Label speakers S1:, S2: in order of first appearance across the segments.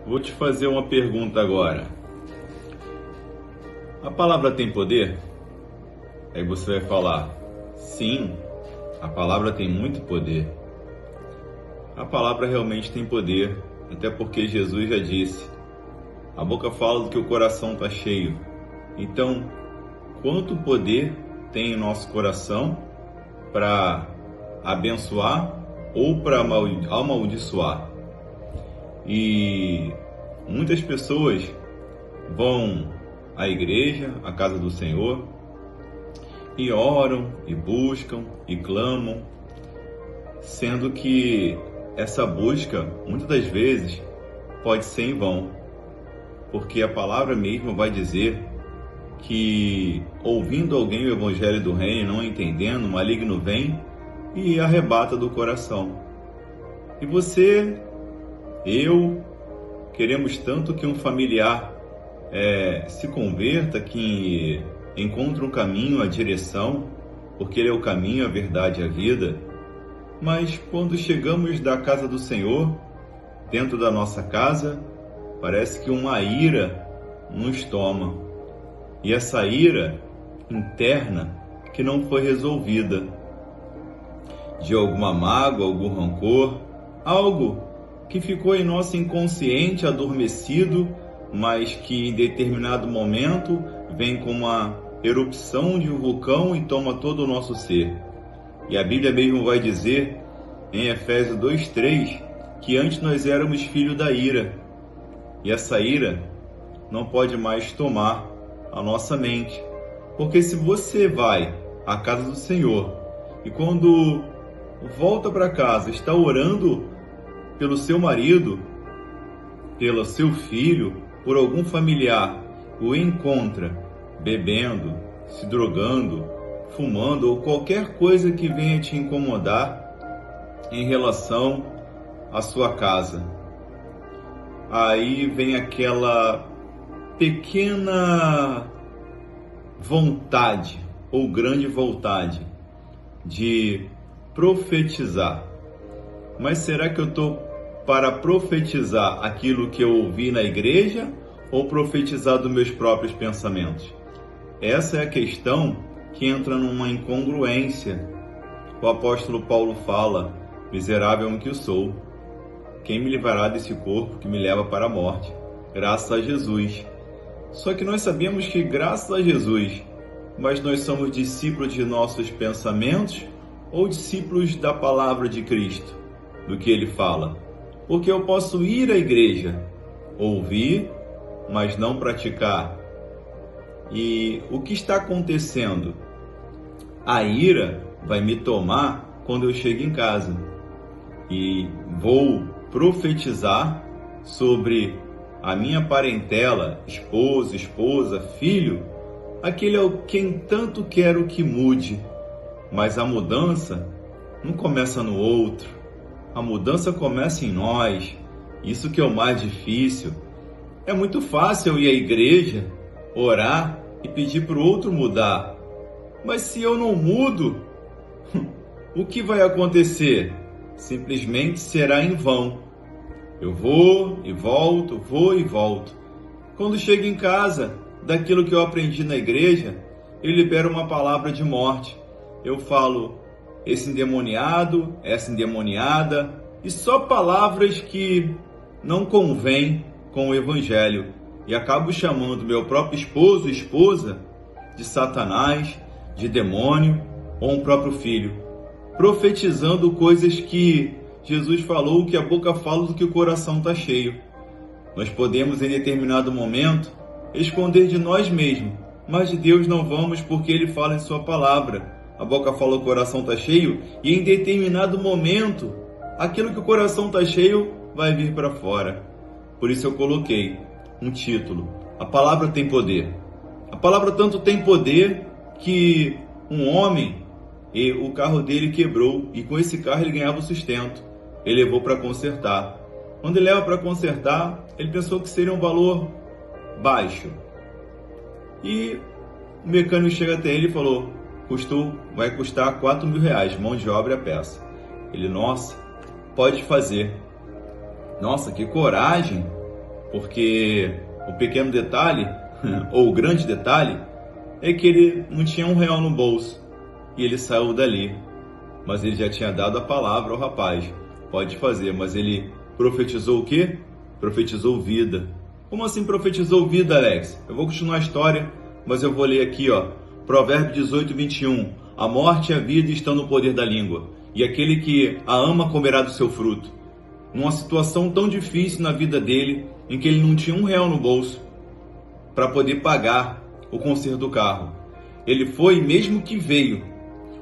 S1: Vou te fazer uma pergunta agora. A palavra tem poder? Aí você vai falar, sim, a palavra tem muito poder. A palavra realmente tem poder, até porque Jesus já disse, a boca fala do que o coração está cheio. Então, quanto poder tem em nosso coração para abençoar ou para amaldiçoar? E muitas pessoas vão à igreja, à casa do Senhor, e oram, e buscam, e clamam, sendo que essa busca, muitas das vezes, pode ser em vão, porque a palavra mesmo vai dizer que, ouvindo alguém o evangelho do reino, não entendendo, o maligno vem e arrebata do coração. E você, eu, queremos tanto que um familiar se converta, que encontre um caminho, a direção, porque ele é o caminho, a verdade e a vida. Mas quando chegamos da casa do Senhor, dentro da nossa casa, parece que uma ira nos toma. E essa ira interna que não foi resolvida, de alguma mágoa, algum rancor, algo que ficou em nosso inconsciente adormecido, mas que em determinado momento vem com uma erupção de um vulcão e toma todo o nosso ser. E a Bíblia mesmo vai dizer, em Efésios 2:3, que antes nós éramos filhos da ira. E essa ira não pode mais tomar a nossa mente. Porque se você vai à casa do Senhor e quando volta para casa está orando pelo seu marido, pelo seu filho, por algum familiar, o encontra bebendo, se drogando, fumando ou qualquer coisa que venha te incomodar em relação à sua casa. Aí vem aquela pequena vontade ou grande vontade de profetizar. Mas será que eu estou para profetizar aquilo que eu ouvi na igreja ou profetizar dos meus próprios pensamentos? Essa é a questão que entra numa incongruência. O apóstolo Paulo fala, miserável homem que eu sou, quem me livrará desse corpo que me leva para a morte? Graças a Jesus. Só que nós sabemos que graças a Jesus, mas nós somos discípulos de nossos pensamentos ou discípulos da palavra de Cristo, do que ele fala? Porque eu posso ir à igreja, ouvir, mas não praticar. E o que está acontecendo? A ira vai me tomar quando eu chego em casa e vou profetizar sobre a minha parentela, esposa, filho, aquele é quem tanto quero que mude, mas a mudança não começa no outro, a mudança começa em nós. Isso que é o mais difícil. É muito fácil eu ir à igreja, orar e pedir para o outro mudar, mas se eu não mudo, o que vai acontecer? Simplesmente será em vão. Eu vou e volto. Quando chego em casa, daquilo que eu aprendi na igreja, eu libero uma palavra de morte. Eu falo, esse endemoniado, essa endemoniada, e só palavras que não convêm com o evangelho. E acabo chamando meu próprio esposo, esposa, de Satanás, de demônio, ou um próprio filho, profetizando coisas que Jesus falou, que a boca fala do que o coração está cheio. Nós podemos, em determinado momento, esconder de nós mesmos, mas de Deus não vamos, porque Ele fala em sua palavra. A boca fala, o coração está cheio, e em determinado momento, aquilo que o coração está cheio vai vir para fora. Por isso eu coloquei um título, a palavra tem poder. A palavra tanto tem poder que um homem, o carro dele quebrou, e com esse carro ele ganhava o sustento. Ele levou para consertar. Quando ele leva para consertar, ele pensou que seria um valor baixo. E o mecânico chega até ele e falou, vai custar R$4.000, mão de obra e a peça. Ele, nossa, pode fazer. Nossa, que coragem! porque o pequeno detalhe, ou o grande detalhe, é que ele não tinha R$1 no bolso e ele saiu dali. Mas ele já tinha dado a palavra ao rapaz: pode fazer. Mas ele profetizou o quê? Profetizou vida. Como assim profetizou vida, Alex? Eu vou continuar a história, mas eu vou ler aqui, Provérbio 18, 21. A morte e a vida estão no poder da língua, e aquele que a ama comerá do seu fruto. Numa situação tão difícil na vida dele, em que ele não tinha R$1 no bolso para poder pagar o conserto do carro, ele foi, mesmo que veio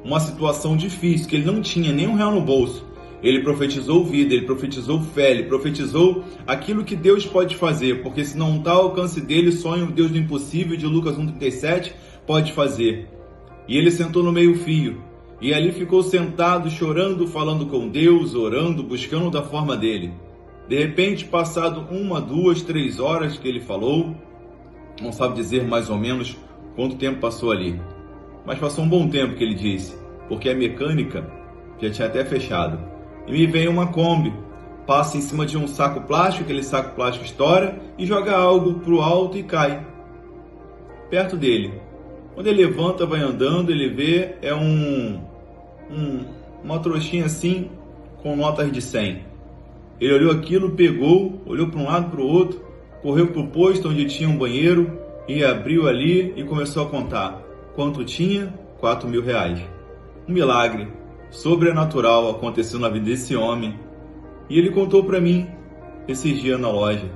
S1: uma situação difícil, que ele não tinha nem R$1 no bolso, ele profetizou vida, ele profetizou fé, ele profetizou aquilo que Deus pode fazer, porque se não está ao alcance dele, sonha o Deus do impossível de Lucas 1,37 pode fazer. E ele sentou no meio-fio, e ali ficou sentado, chorando, falando com Deus, orando, buscando da forma dele. De repente, passado 1, 2, 3 horas que ele falou, não sabe dizer mais ou menos quanto tempo passou ali, mas passou um bom tempo, que ele disse, porque a mecânica já tinha até fechado. E me vem uma Kombi, passa em cima de um saco plástico, aquele saco plástico estoura e joga algo para o alto e cai perto dele. Quando ele levanta, vai andando, ele vê, é uma trouxinha assim, com notas de 100. Ele olhou aquilo, pegou, olhou para um lado, para o outro, correu para o posto onde tinha um banheiro e abriu ali e começou a contar. Quanto tinha? R$4.000. Um milagre sobrenatural aconteceu na vida desse homem. E ele contou para mim esses dias na loja.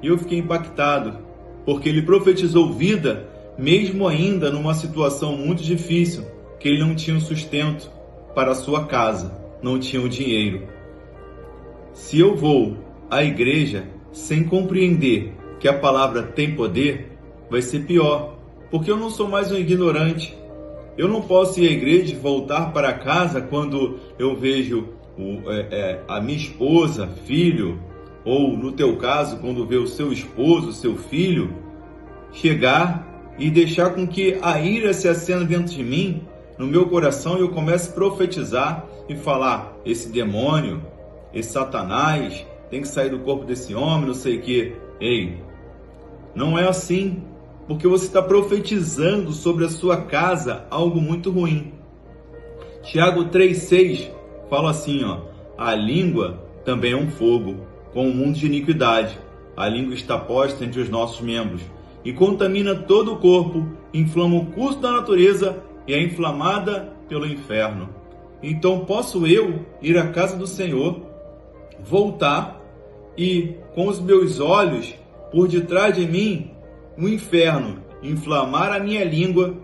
S1: E eu fiquei impactado, porque ele profetizou vida, mesmo ainda numa situação muito difícil, que ele não tinha o sustento para a sua casa, não tinha o dinheiro. Se eu vou à igreja sem compreender que a palavra tem poder, vai ser pior, porque eu não sou mais um ignorante. Eu não posso ir à igreja e voltar para casa quando eu vejo a minha esposa, filho, ou no teu caso, quando vê o seu esposo, seu filho, chegar e deixar com que a ira se acenda dentro de mim, no meu coração, e eu comece a profetizar e falar: esse demônio, esse Satanás, tem que sair do corpo desse homem, não sei o que. Ei, não é assim, porque você está profetizando sobre a sua casa algo muito ruim. Tiago 3,6 fala assim, a língua também é um fogo, com um mundo de iniquidade. A língua está posta entre os nossos membros e contamina todo o corpo, inflama o curso da natureza e é inflamada pelo inferno. Então posso eu ir à casa do Senhor, voltar e com os meus olhos por detrás de mim, o inferno inflamar a minha língua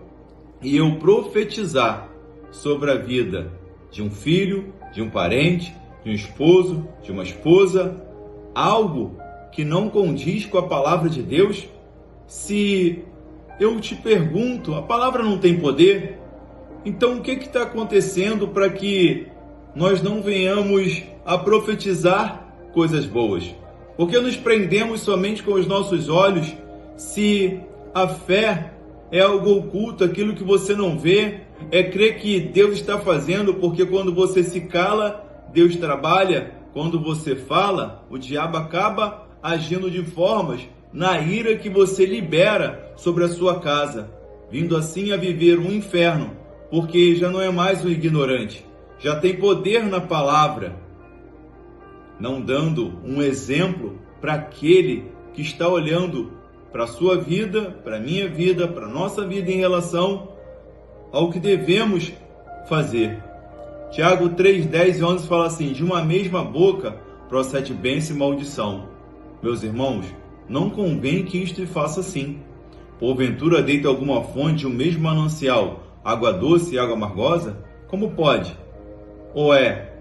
S1: e eu profetizar sobre a vida de um filho, de um parente, de um esposo, de uma esposa, algo que não condiz com a palavra de Deus? Se eu te pergunto, a palavra não tem poder? Então o que está acontecendo para que nós não venhamos a profetizar coisas boas? Porque nos prendemos somente com os nossos olhos? Se a fé é algo oculto, aquilo que você não vê, é crer que Deus está fazendo, porque quando você se cala, Deus trabalha. Quando você fala, o diabo acaba agindo de formas na ira que você libera sobre a sua casa, vindo assim a viver um inferno, porque já não é mais um ignorante, já tem poder na palavra, não dando um exemplo para aquele que está olhando para a sua vida, para a minha vida, para a nossa vida em relação ao que devemos fazer. Tiago 3, 10 e 11 fala assim: de uma mesma boca procede bênção e maldição. Meus irmãos, não convém que isto faça assim. Porventura deita alguma fonte o mesmo manancial, água doce e água amargosa? Como pode? Ou é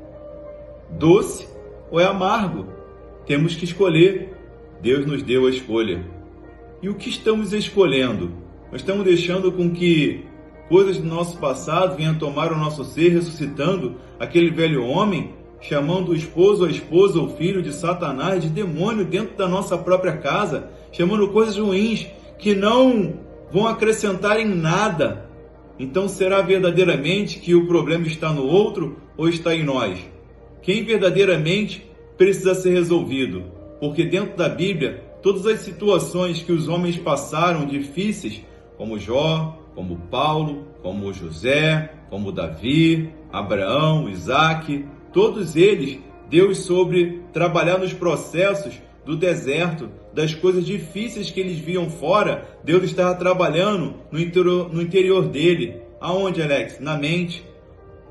S1: doce ou é amargo? Temos que escolher. Deus nos deu a escolha. E o que estamos escolhendo? Nós estamos deixando com que coisas do nosso passado venham tomar o nosso ser, ressuscitando aquele velho homem, chamando o esposo, a esposa, o filho de Satanás, de demônio dentro da nossa própria casa, chamando coisas ruins que não vão acrescentar em nada. Então será verdadeiramente que o problema está no outro ou está em nós? Quem verdadeiramente precisa ser resolvido? Porque dentro da Bíblia todas as situações que os homens passaram difíceis, como Jó, como Paulo, como José, como Davi, Abraão, Isaque, todos eles, Deus soube trabalhar nos processos do deserto, das coisas difíceis que eles viam fora, Deus estava trabalhando no interior dele. Aonde, Alex? Na mente.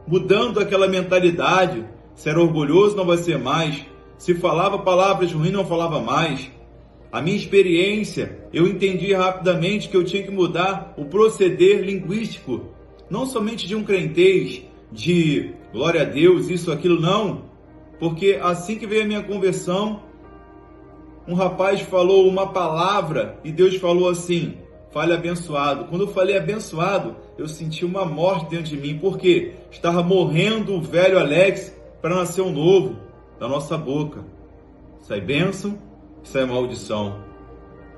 S1: Mudando aquela mentalidade. Se era orgulhoso, não vai ser mais. Se falava palavras ruins, não falava mais. A minha experiência, eu entendi rapidamente que eu tinha que mudar o proceder linguístico. Não somente de um crentez, de glória a Deus, isso, aquilo, não. Porque assim que veio a minha conversão, um rapaz falou uma palavra e Deus falou assim: fale abençoado. Quando eu falei abençoado, eu senti uma morte dentro de mim. Por quê? Estava morrendo o velho Alex para nascer um novo da nossa boca. Isso é bênção, isso é maldição.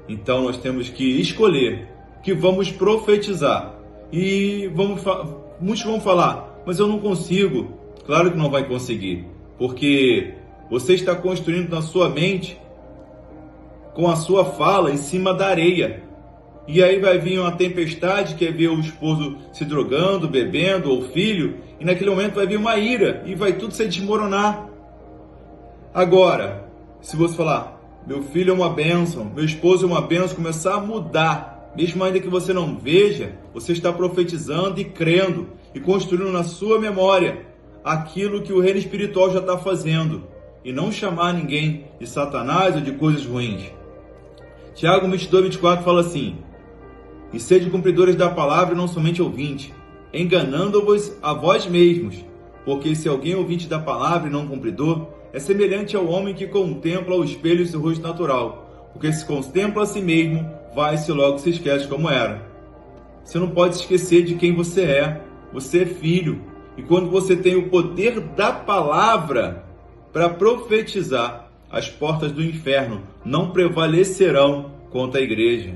S1: Então nós temos que escolher que vamos profetizar. E muitos vão falar, mas eu não consigo. Claro que não vai conseguir, porque você está construindo na sua mente, com a sua fala, em cima da areia. E aí vai vir uma tempestade, que é ver o esposo se drogando, bebendo, ou o filho, e naquele momento vai vir uma ira, e vai tudo se desmoronar. Agora, se você falar, meu filho é uma bênção, meu esposo é uma bênção, começar a mudar, mesmo ainda que você não veja, você está profetizando e crendo, e construindo na sua memória aquilo que o reino espiritual já está fazendo, e não chamar ninguém de Satanás ou de coisas ruins. Tiago 22:24 fala assim: e sede cumpridores da palavra e não somente ouvintes, enganando-vos a vós mesmos, porque se alguém ouvinte da palavra e não cumpridor, é semelhante ao homem que contempla ao espelho o seu rosto natural, porque se contempla a si mesmo, vai-se logo se esquece como era. Você não pode esquecer de quem você é filho, e quando você tem o poder da palavra para profetizar, as portas do inferno não prevalecerão contra a igreja.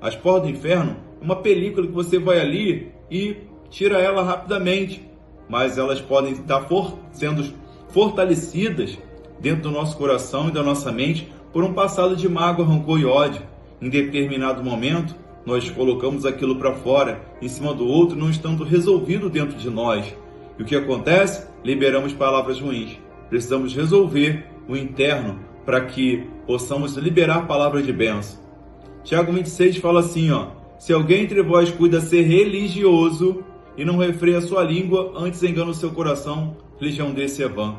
S1: As portas do inferno é uma película que você vai ali e tira ela rapidamente, mas elas podem estar sendo fortalecidas dentro do nosso coração e da nossa mente por um passado de mágoa, rancor e ódio. Em determinado momento, nós colocamos aquilo para fora, em cima do outro, não estando resolvido dentro de nós. E o que acontece? Liberamos palavras ruins. Precisamos resolver o interno para que possamos liberar palavras de bênção. Tiago 26 fala assim, se alguém entre vós cuida ser religioso e não refreia sua língua, antes engana o seu coração, religião desse é vã.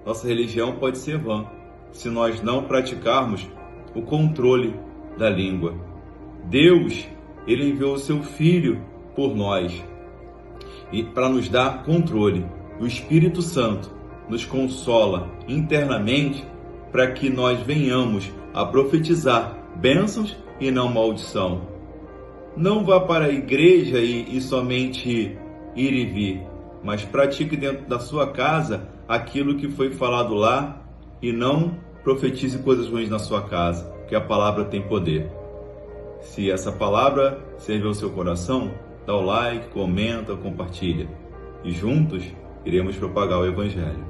S1: Nossa religião pode ser vã se nós não praticarmos o controle da língua. Deus, Ele enviou o seu Filho por nós e para nos dar controle. O Espírito Santo nos consola internamente para que nós venhamos a profetizar bênçãos e não maldição. Não vá para a igreja e somente ir e vir, mas pratique dentro da sua casa aquilo que foi falado lá e não profetize coisas ruins na sua casa, porque a palavra tem poder. Se essa palavra serviu ao seu coração, dá o like, comenta, compartilha. E juntos iremos propagar o Evangelho.